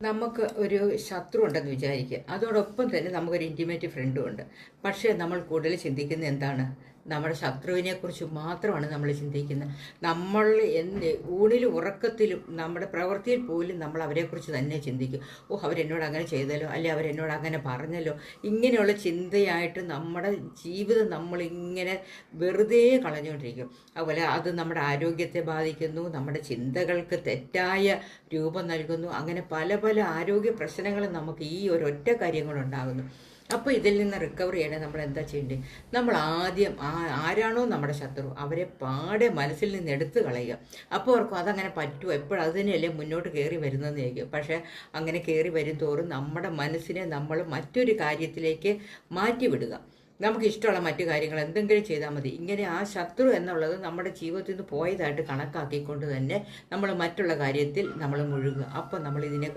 നമുക്ക് ഒരു ശത്രു ഉണ്ടെന്ന് വിചാരിക്കുക. അതോടൊപ്പം തന്നെ നമുക്കൊരു ഇൻറ്റിമേറ്റ് ഫ്രണ്ടും ഉണ്ട്. പക്ഷേ നമ്മൾ കൂടുതൽ ചിന്തിക്കുന്നത് എന്താണ്? നമ്മുടെ ശത്രുവിനെ കുറിച്ച് മാത്രമാണ് നമ്മൾ ചിന്തിക്കുന്നത്. നമ്മൾ ഊണിലും ഉറക്കത്തിലും നമ്മുടെ പ്രവൃത്തിയിൽ പോലും നമ്മൾ അവരെക്കുറിച്ച് തന്നെ ചിന്തിക്കും. ഓ, അവരെന്നോട് അങ്ങനെ ചെയ്തല്ലോ, അല്ലെ അവരെന്നോട് അങ്ങനെ പറഞ്ഞല്ലോ. ഇങ്ങനെയുള്ള ചിന്തയായിട്ട് നമ്മുടെ ജീവിതം നമ്മളിങ്ങനെ വെറുതെ കളഞ്ഞുകൊണ്ടിരിക്കും. അതുപോലെ അത് നമ്മുടെ ആരോഗ്യത്തെ ബാധിക്കുന്നു, നമ്മുടെ ചിന്തകൾക്ക് തെറ്റായ രൂപം നൽകുന്നു. അങ്ങനെ പല പല ആരോഗ്യ പ്രശ്നങ്ങളും നമുക്ക് ഈ ഒരൊറ്റ കാര്യം കൊണ്ടുണ്ടാകുന്നു. അപ്പോൾ ഇതിൽ നിന്ന് റിക്കവർ ചെയ്യണേ നമ്മൾ എന്താ ചെയ്യേണ്ടത്? നമ്മൾ ആദ്യം ആരാണോ നമ്മുടെ ശത്രു അവരെ പാടെ മനസ്സിൽ നിന്ന് എടുത്തു കളയുക. അപ്പോൾ ഓർക്കും അതങ്ങനെ പറ്റുമോ, എപ്പോഴും അത് തന്നെയല്ലേ മുന്നോട്ട് കയറി വരുന്നതെന്ന് ചോദിക്കും. പക്ഷേ അങ്ങനെ കയറി വരും തോറും നമ്മുടെ മനസ്സിനെ നമ്മൾ മറ്റൊരു കാര്യത്തിലേക്ക് മാറ്റിവിടുക. നമുക്ക് ഇഷ്ടമുള്ള മറ്റു കാര്യങ്ങൾ എന്തെങ്കിലും ചെയ്താൽ മതി. ഇങ്ങനെ ആ ശത്രു എന്നുള്ളത് നമ്മുടെ ജീവിതത്തിൽ നിന്ന് പോയതായിട്ട് കണക്കാക്കിക്കൊണ്ട് തന്നെ നമ്മൾ മറ്റുള്ള കാര്യത്തിൽ നമ്മൾ മുഴുകുക. അപ്പം നമ്മൾ ഇതിനെ